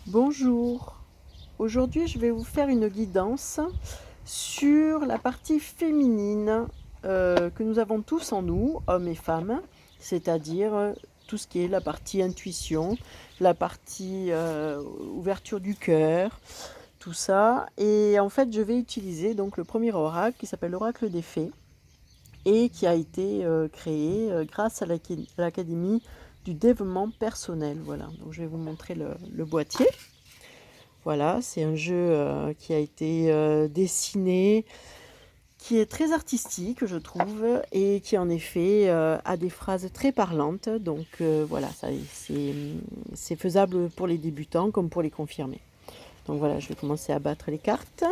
Bonjour, aujourd'hui je vais vous faire une guidance sur la partie féminine que nous avons tous en nous, hommes et femmes, c'est-à-dire tout ce qui est la partie intuition, la partie ouverture du cœur, tout ça. Et en fait je vais utiliser donc le premier oracle qui s'appelle l'oracle des fées et qui a été créé grâce à l'Académie du développement personnel. Voilà, donc je vais vous montrer le boîtier. Voilà, c'est un jeu qui a été dessiné, qui est très artistique, je trouve, et qui en effet a des phrases très parlantes. Donc voilà, c'est faisable pour les débutants comme pour les confirmés. Donc voilà, je vais commencer à battre les cartes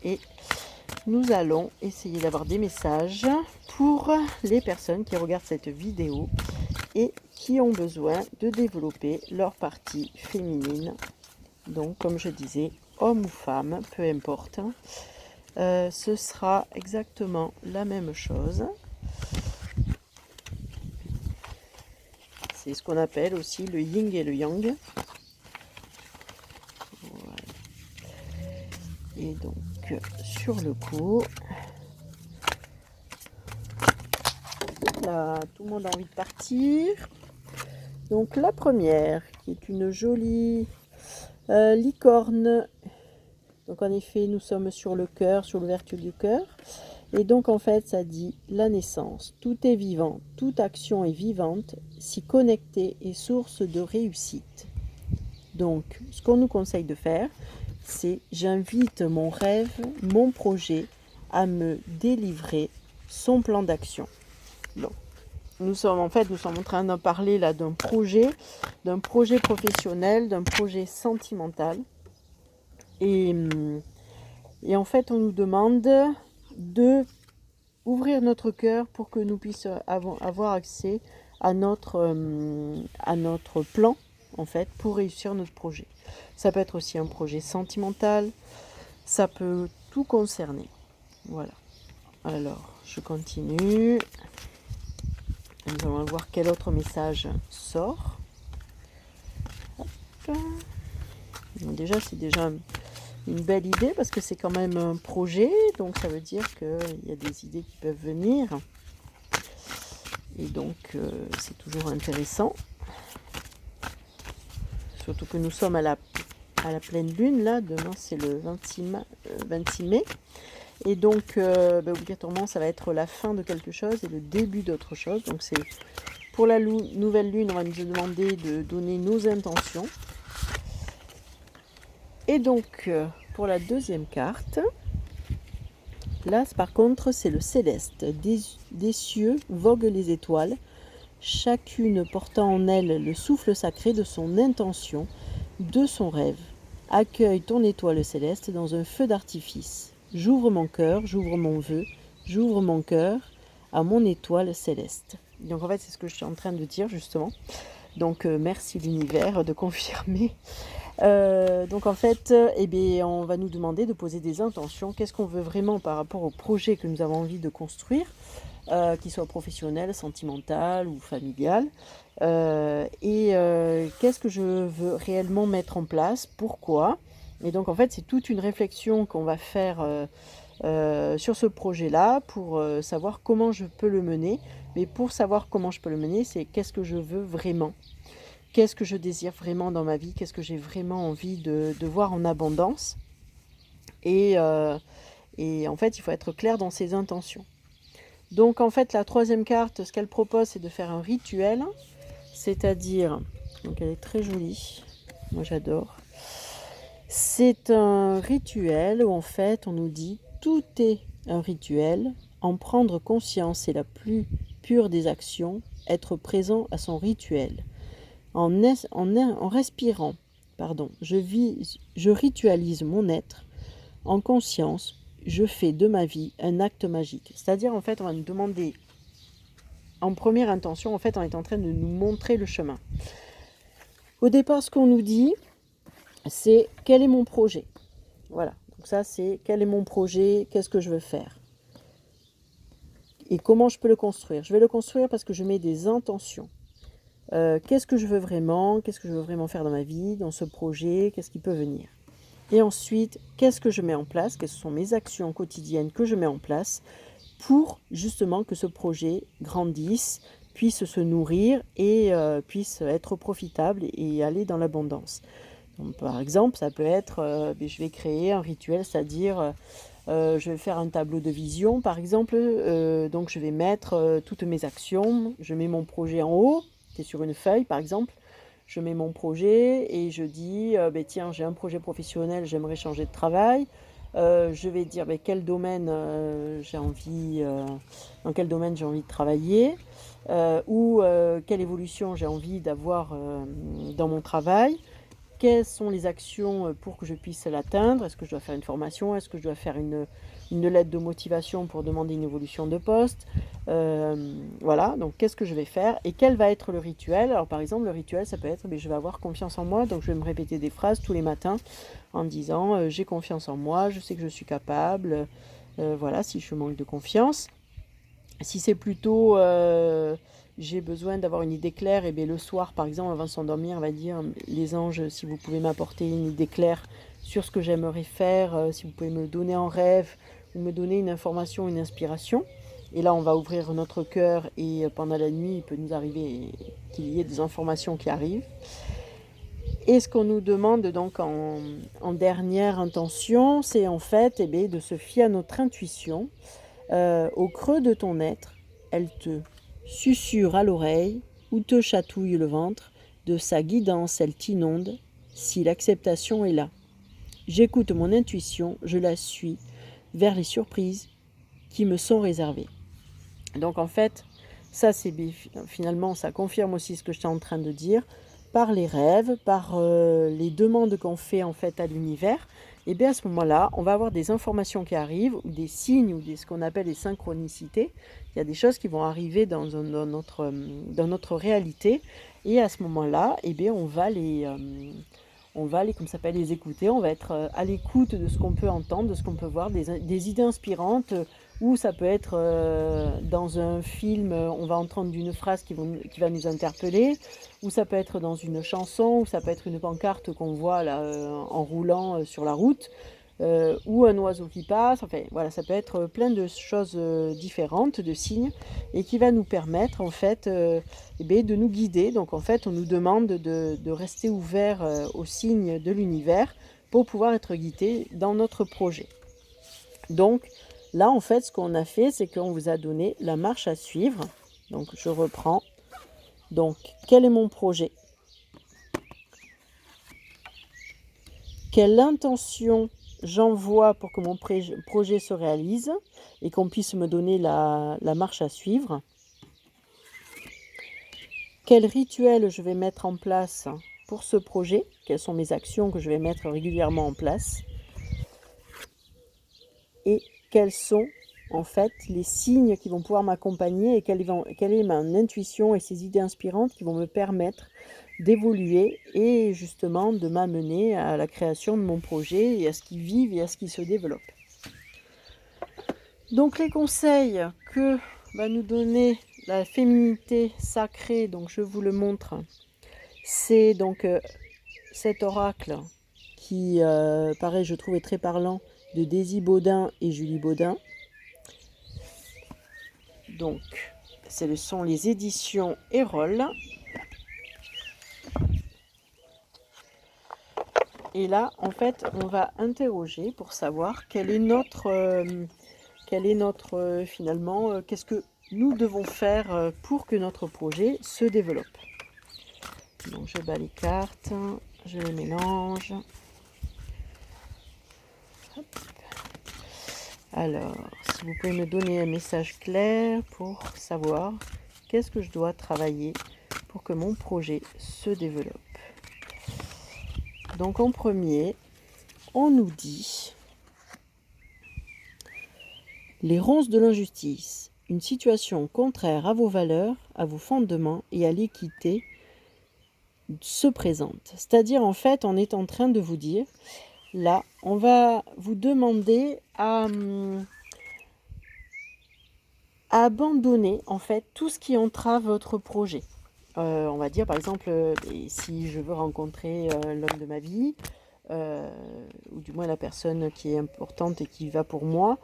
et nous allons essayer d'avoir des messages pour les personnes qui regardent cette vidéo et qui ont besoin de développer leur partie féminine. Donc, comme je disais, homme ou femme, peu importe, ce sera exactement la même chose. C'est ce qu'on appelle aussi le yin et le yang. Voilà. Et donc, sur le coup, là, tout le monde a envie de partir. Donc, la première, qui est une jolie licorne. Donc, en effet, nous sommes sur le cœur, sur l'ouverture du cœur. Et donc en fait ça dit la naissance, tout est vivant, toute action est vivante, si connectée est source de réussite. Donc ce qu'on nous conseille de faire, c'est j'invite mon rêve, mon projet à me délivrer son plan d'action. Donc nous sommes en train de parler là d'un projet professionnel, d'un projet sentimental. Et en fait on nous demande de ouvrir notre cœur pour que nous puissions avoir accès à notre plan, en fait, pour réussir notre projet. Ça peut être aussi un projet sentimental, ça peut tout concerner. Voilà. Alors, je continue. Nous allons voir quel autre message sort. Hop. Donc déjà, c'est déjà une belle idée parce que c'est quand même un projet, donc ça veut dire qu'il y a des idées qui peuvent venir. Et donc, c'est toujours intéressant. Surtout que nous sommes à la pleine lune, là. Demain, c'est le 26 mai. Et donc, obligatoirement, ça va être la fin de quelque chose et le début d'autre chose. Donc, c'est pour la nouvelle lune, on va nous demander de donner nos intentions. Et donc, pour la deuxième carte, là, par contre, c'est le céleste. Des cieux voguent les étoiles, chacune portant en elle le souffle sacré de son intention, de son rêve. Accueille ton étoile céleste dans un feu d'artifice. J'ouvre mon cœur, j'ouvre mon vœu, j'ouvre mon cœur à mon étoile céleste. Donc en fait, c'est ce que je suis en train de dire justement. Donc merci l'univers de confirmer. Donc en fait, on va nous demander de poser des intentions. Qu'est-ce qu'on veut vraiment par rapport au projet que nous avons envie de construire, qu'il soit professionnel, sentimental ou familial. Qu'est-ce que je veux réellement mettre en place, pourquoi. Et donc en fait, c'est toute une réflexion qu'on va faire sur ce projet-là pour savoir comment je peux le mener. Mais pour savoir comment je peux le mener, c'est qu'est-ce que je veux vraiment. Qu'est-ce que je désire vraiment dans ma vie? Qu'est-ce que j'ai vraiment envie de voir en abondance? Et en fait, il faut être clair dans ses intentions. Donc en fait, la troisième carte, ce qu'elle propose, c'est de faire un rituel. C'est-à-dire, donc elle est très jolie, moi j'adore. C'est un rituel où en fait, on nous dit tout est un rituel. En prendre conscience est la plus pure des actions, être présent à son rituel. En respirant, je ritualise mon être. En conscience, je fais de ma vie un acte magique. C'est-à-dire, en fait, on va nous demander, en première intention, en fait, on est en train de nous montrer le chemin. Au départ, ce qu'on nous dit, c'est quel est mon projet. Voilà, donc ça, c'est quel est mon projet, qu'est-ce que je veux faire. Et comment je peux le construire. Je vais le construire parce que je mets des intentions. qu'est-ce que je veux vraiment, qu'est-ce que je veux vraiment faire dans ma vie, dans ce projet, qu'est-ce qui peut venir. Et ensuite, qu'est-ce que je mets en place, quelles sont mes actions quotidiennes que je mets en place pour justement que ce projet grandisse, puisse se nourrir et puisse être profitable et aller dans l'abondance. Donc, par exemple, ça peut être, je vais créer un rituel, c'est-à-dire je vais faire un tableau de vision, par exemple, donc je vais mettre toutes mes actions, je mets mon projet en haut, qui est sur une feuille par exemple, je mets mon projet et je dis, tiens, j'ai un projet professionnel, j'aimerais changer de travail. Je vais dire quel domaine j'ai envie, dans quel domaine j'ai envie de travailler, ou quelle évolution j'ai envie d'avoir dans mon travail. Quelles sont les actions pour que je puisse l'atteindre? Est-ce que je dois faire une formation? Est-ce que je dois faire une lettre de motivation pour demander une évolution de poste? Voilà, donc qu'est-ce que je vais faire? Et quel va être le rituel? Alors par exemple, le rituel, ça peut être, je vais avoir confiance en moi, donc je vais me répéter des phrases tous les matins en disant j'ai confiance en moi, je sais que je suis capable. Voilà, si je manque de confiance. Si c'est plutôt j'ai besoin d'avoir une idée claire, et bien le soir par exemple avant de s'endormir, on va dire les anges, si vous pouvez m'apporter une idée claire sur ce que j'aimerais faire, si vous pouvez me le donner en rêve ou me donner une information, une inspiration. Et là on va ouvrir notre cœur et pendant la nuit il peut nous arriver qu'il y ait des informations qui arrivent. Et ce qu'on nous demande donc en dernière intention, c'est en fait de se fier à notre intuition. Au creux de ton être, elle te susurre à l'oreille ou te chatouille le ventre, de sa guidance elle t'inonde, si l'acceptation est là. J'écoute mon intuition, je la suis vers les surprises qui me sont réservées. Donc en fait, ça c'est finalement, ça confirme aussi ce que j'étais en train de dire, par les rêves, par les demandes qu'on fait en fait à l'univers. Et bien à ce moment-là, on va avoir des informations qui arrivent, ou des signes, ou ce qu'on appelle les synchronicités. Il y a des choses qui vont arriver dans notre réalité. Et à ce moment-là, on va les, comme ça s'appelle, les écouter. On va être à l'écoute de ce qu'on peut entendre, de ce qu'on peut voir, des idées inspirantes. Ou ça peut être dans un film, on va entendre une phrase qui va nous interpeller. Ou ça peut être dans une chanson, ou ça peut être une pancarte qu'on voit là, en roulant sur la route, ou un oiseau qui passe. Enfin, voilà, ça peut être plein de choses différentes, de signes, et qui va nous permettre en fait de nous guider. Donc en fait, on nous demande de rester ouvert aux signes de l'univers pour pouvoir être guidé dans notre projet. Donc là, en fait, ce qu'on a fait, c'est qu'on vous a donné la marche à suivre. Donc je reprends. Donc, quel est mon projet? Quelle intention j'envoie pour que mon projet se réalise et qu'on puisse me donner la marche à suivre? Quel rituel je vais mettre en place pour ce projet? Quelles sont mes actions que je vais mettre régulièrement en place? Et quels sont en fait les signes qui vont pouvoir m'accompagner et quelle est ma intuition et ces idées inspirantes qui vont me permettre d'évoluer et justement de m'amener à la création de mon projet et à ce qu'il vive et à ce qu'il se développe. Donc les conseils que va nous donner la féminité sacrée, donc je vous le montre, c'est donc cet oracle qui, pareil, je trouvais très parlant, de Daisy Baudin et Julie Baudin. Donc, ce sont les éditions Erol. Et là, en fait, on va interroger pour savoir quel est notre finalement, qu'est-ce que nous devons faire pour que notre projet se développe. Donc, je bats les cartes, je les mélange. Hop. Alors, si vous pouvez me donner un message clair pour savoir qu'est-ce que je dois travailler pour que mon projet se développe. Donc en premier, on nous dit les ronces de l'injustice, une situation contraire à vos valeurs, à vos fondements et à l'équité se présente. C'est-à-dire en fait, on est en train de vous dire, là, on va vous demander à abandonner en fait tout ce qui entrave votre projet. On va dire par exemple, et si je veux rencontrer, l'homme de ma vie, heu, ou du moins la personne qui est importante et qui va pour moi,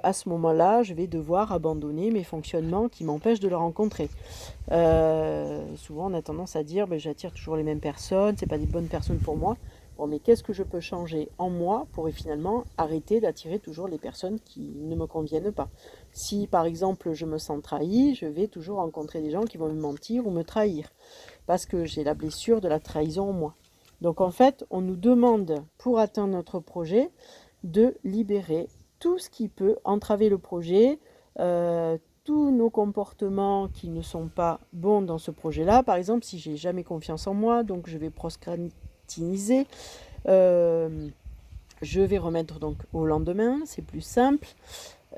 à ce moment-là, je vais devoir abandonner mes fonctionnements qui m'empêchent de le rencontrer. Souvent on a tendance à dire: «Beh, j'attire toujours les mêmes personnes, c'est pas des bonnes personnes pour moi». Bon, mais qu'est-ce que je peux changer en moi pour finalement arrêter d'attirer toujours les personnes qui ne me conviennent pas? Si par exemple je me sens trahi, je vais toujours rencontrer des gens qui vont me mentir ou me trahir, parce que j'ai la blessure de la trahison en moi. Donc en fait, on nous demande pour atteindre notre projet de libérer tout ce qui peut entraver le projet, tous nos comportements qui ne sont pas bons dans ce projet-là. Par exemple, si j'ai jamais confiance en moi, donc je vais procrastiniser, je vais remettre donc au lendemain, c'est plus simple.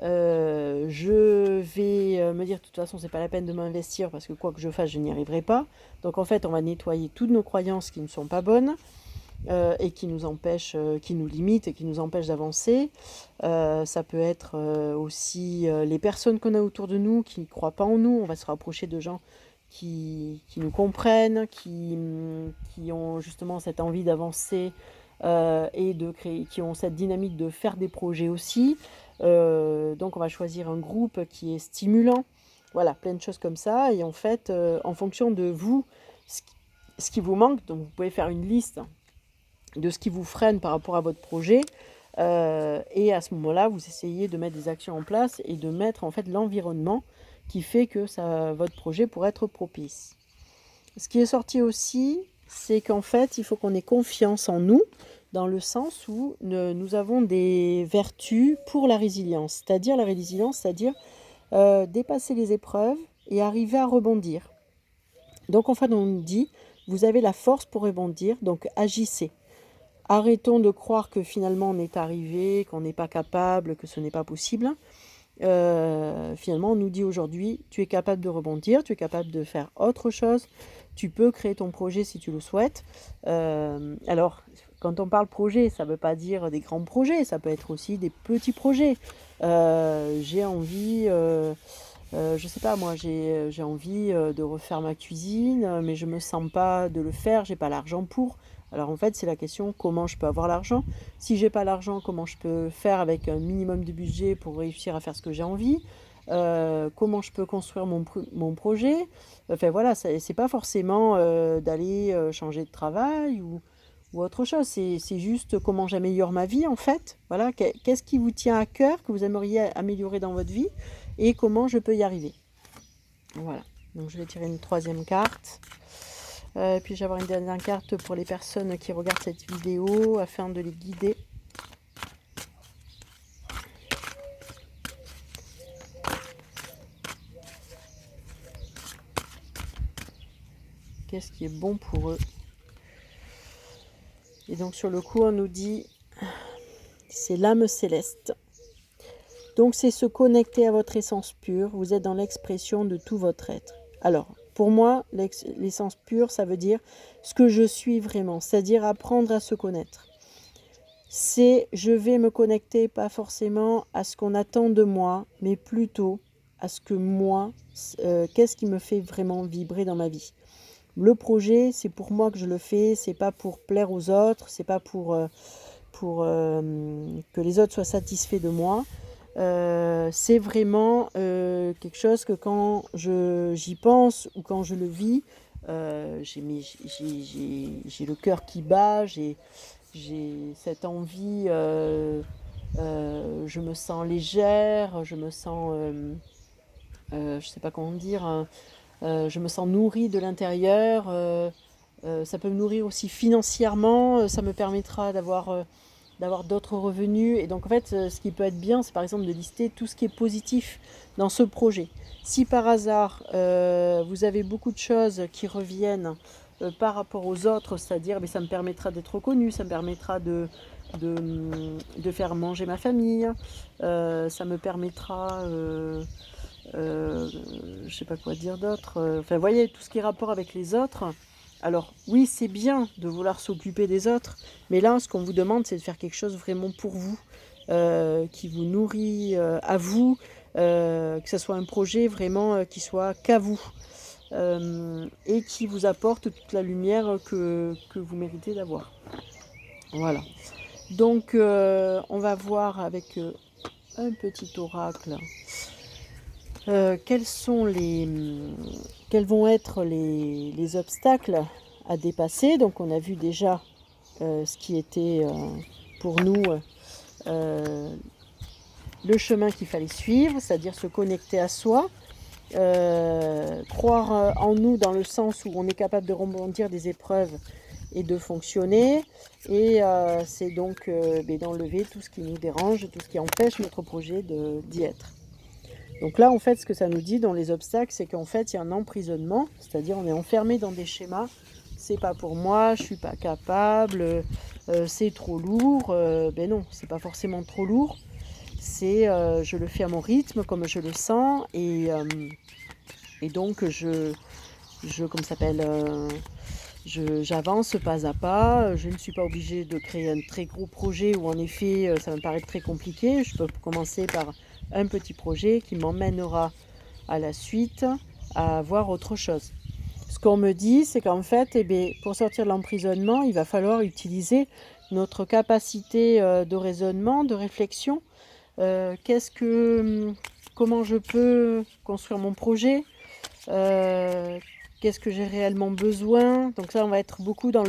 Je vais me dire de toute façon c'est pas la peine de m'investir parce que quoi que je fasse je n'y arriverai pas. Donc en fait on va nettoyer toutes nos croyances qui ne sont pas bonnes, et qui nous empêchent, qui nous limitent et qui nous empêchent d'avancer. Ça peut être aussi les personnes qu'on a autour de nous qui ne croient pas en nous. On va se rapprocher de gens qui nous comprennent, qui ont justement cette envie d'avancer, et de créer, qui ont cette dynamique de faire des projets aussi. Donc on va choisir un groupe qui est stimulant. Voilà, plein de choses comme ça. Et en fait, en fonction de vous, ce qui vous manque, donc vous pouvez faire une liste de ce qui vous freine par rapport à votre projet. Et à ce moment-là, vous essayez de mettre des actions en place et de mettre en fait l'environnement qui fait que votre projet pourrait être propice. Ce qui est sorti aussi, c'est qu'en fait, il faut qu'on ait confiance en nous, dans le sens où nous avons des vertus pour la résilience. C'est-à-dire la résilience, c'est-à-dire dépasser les épreuves et arriver à rebondir. Donc en fait, on nous dit, vous avez la force pour rebondir, donc agissez. Arrêtons de croire que finalement on est arrivé, qu'on n'est pas capable, que ce n'est pas possible. Finalement, on nous dit aujourd'hui, tu es capable de rebondir, tu es capable de faire autre chose, tu peux créer ton projet si tu le souhaites. Alors, quand on parle projet, ça ne veut pas dire des grands projets, ça peut être aussi des petits projets. J'ai envie, je sais pas moi, j'ai envie de refaire ma cuisine, mais je me sens pas de le faire, j'ai pas l'argent pour. Alors en fait, c'est la question comment je peux avoir l'argent. Si j'ai pas l'argent, comment je peux faire avec un minimum de budget pour réussir à faire ce que j'ai envie. Comment je peux construire mon projet. Enfin voilà, c'est pas forcément d'aller changer de travail ou autre chose. C'est juste comment j'améliore ma vie en fait. Voilà, qu'est-ce qui vous tient à cœur, que vous aimeriez améliorer dans votre vie et comment je peux y arriver. Voilà, donc je vais tirer une troisième carte. Puis je vais avoir une dernière carte pour les personnes qui regardent cette vidéo afin de les guider. Qu'est-ce qui est bon pour eux? Et donc sur le coup, on nous dit, c'est l'âme céleste. Donc c'est se connecter à votre essence pure. Vous êtes dans l'expression de tout votre être. Alors, pour moi, l'essence pure, ça veut dire ce que je suis vraiment, c'est-à-dire apprendre à se connaître. C'est je vais me connecter pas forcément à ce qu'on attend de moi, mais plutôt à ce que moi, qu'est-ce qui me fait vraiment vibrer dans ma vie. Le projet, c'est pour moi que je le fais, c'est pas pour plaire aux autres, c'est pas pour que les autres soient satisfaits de moi. C'est vraiment quelque chose que quand j'y pense ou quand je le vis, j'ai le cœur qui bat, j'ai cette envie, je me sens légère, je me sens, je sais pas comment dire, hein, je me sens nourrie de l'intérieur. Ça peut me nourrir aussi financièrement, ça me permettra d'avoir d'autres revenus. Et donc en fait, ce qui peut être bien, c'est par exemple de lister tout ce qui est positif dans ce projet. Si par hasard, vous avez beaucoup de choses qui reviennent par rapport aux autres, c'est-à-dire ça me permettra d'être reconnu, ça me permettra de faire manger ma famille, ça me permettra, je sais pas quoi dire d'autre, enfin vous voyez, tout ce qui est rapport avec les autres. Alors oui, c'est bien de vouloir s'occuper des autres, mais là, ce qu'on vous demande, c'est de faire quelque chose vraiment pour vous, qui vous nourrit à vous, que ce soit un projet vraiment qui soit qu'à vous. et qui vous apporte toute la lumière que vous méritez d'avoir. Voilà. Donc on va voir avec un petit oracle quels vont être les obstacles à dépasser. Donc on a vu déjà ce qui était pour nous le chemin qu'il fallait suivre, c'est-à-dire se connecter à soi, croire en nous dans le sens où on est capable de rebondir des épreuves et de fonctionner, et c'est donc d'enlever tout ce qui nous dérange, tout ce qui empêche notre projet d'y être. Donc là, en fait, ce que ça nous dit dans les obstacles, c'est qu'en fait, il y a un emprisonnement, c'est-à-dire on est enfermé dans des schémas. C'est pas pour moi, je suis pas capable, c'est trop lourd. Ben non, c'est pas forcément trop lourd. C'est je le fais à mon rythme, comme je le sens, et donc comme ça s'appelle, j'avance pas à pas. Je ne suis pas obligée de créer un très gros projet où en effet ça me paraît très compliqué. Je peux commencer par un petit projet qui m'emmènera à la suite à voir autre chose. Ce qu'on me dit, c'est qu'en fait, pour sortir de l'emprisonnement, il va falloir utiliser notre capacité de raisonnement, de réflexion. Comment je peux construire mon projet, qu'est-ce que j'ai réellement besoin. Donc ça, on va être beaucoup dans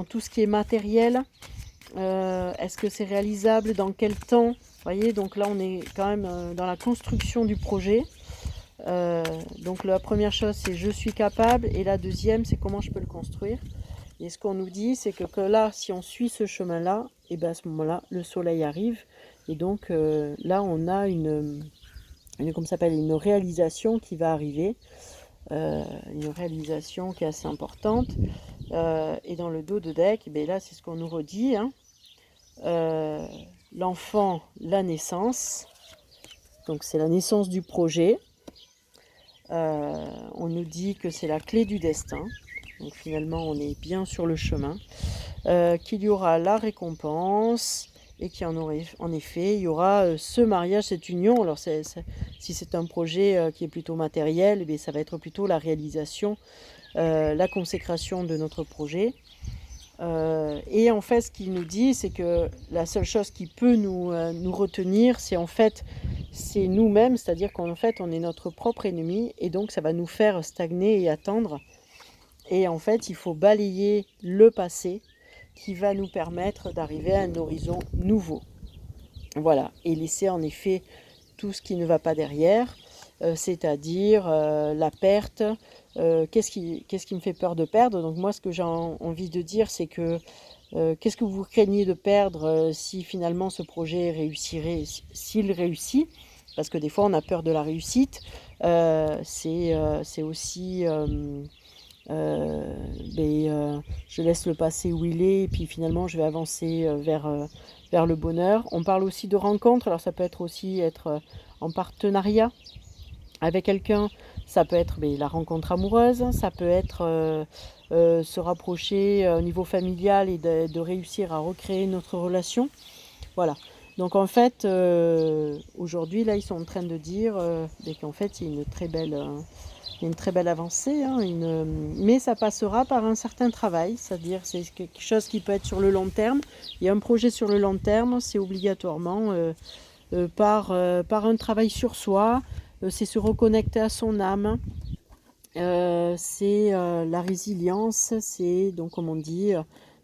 tout ce qui est matériel. Est-ce que c'est réalisable, dans quel temps? Vous voyez, donc là on est quand même dans la construction du projet. Donc la première chose, c'est je suis capable, et la deuxième, c'est comment je peux le construire. Et ce qu'on nous dit, c'est que là, si on suit ce chemin-là, et à ce moment-là, le soleil arrive, et donc là on a une réalisation qui va arriver, une réalisation qui est assez importante. Et dans le dos de deck, là c'est ce qu'on nous redit, hein. L'enfant, la naissance, donc c'est la naissance du projet. On nous dit que c'est la clé du destin, donc finalement on est bien sur le chemin, qu'il y aura la récompense, et en effet il y aura ce mariage, cette union. Alors si c'est un projet qui est plutôt matériel, ça va être plutôt la réalisation, la consécration de notre projet. Et en fait ce qu'il nous dit, c'est que la seule chose qui peut nous retenir, c'est nous-mêmes, c'est-à-dire qu'en fait on est notre propre ennemi, et donc ça va nous faire stagner et attendre. Et en fait il faut balayer le passé qui va nous permettre d'arriver à un horizon nouveau. Voilà, et laisser en effet tout ce qui ne va pas derrière, c'est-à-dire la perte. Qu'est-ce qui me fait peur de perdre? Donc moi, ce que j'ai envie de dire, c'est que qu'est-ce que vous craignez de perdre si finalement ce projet réussirait, s'il réussit? Parce que des fois, on a peur de la réussite. C'est aussi... je laisse le passé où il est, et puis finalement je vais avancer vers le bonheur. On parle aussi de rencontres. Alors ça peut être aussi être en partenariat avec quelqu'un, ça peut être la rencontre amoureuse, ça peut être se rapprocher au niveau familial et de réussir à recréer notre relation. Voilà. Donc en fait, aujourd'hui, là, ils sont en train de dire qu'en fait, il y a une très belle avancée, hein, mais ça passera par un certain travail, c'est-à-dire c'est quelque chose qui peut être sur le long terme. Et un projet sur le long terme, c'est obligatoirement par un travail sur soi, c'est se reconnecter à son âme, c'est la résilience, c'est donc, comme on dit,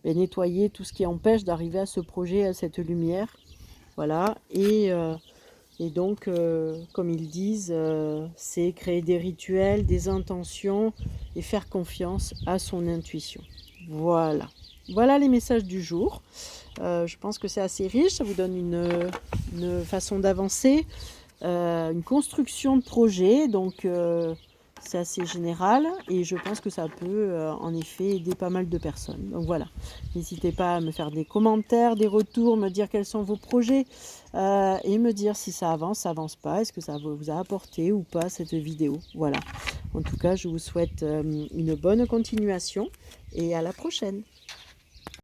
nettoyer tout ce qui empêche d'arriver à ce projet, à cette lumière. Voilà, et donc, comme ils disent, c'est créer des rituels, des intentions, et faire confiance à son intuition. Voilà. Voilà les messages du jour. Je pense que c'est assez riche, ça vous donne une façon d'avancer, une construction de projet, donc c'est assez général, et je pense que ça peut en effet aider pas mal de personnes. Donc voilà, n'hésitez pas à me faire des commentaires, des retours, me dire quels sont vos projets, et me dire si ça avance pas, est-ce que ça vous a apporté ou pas cette vidéo. Voilà, en tout cas je vous souhaite une bonne continuation, et à la prochaine.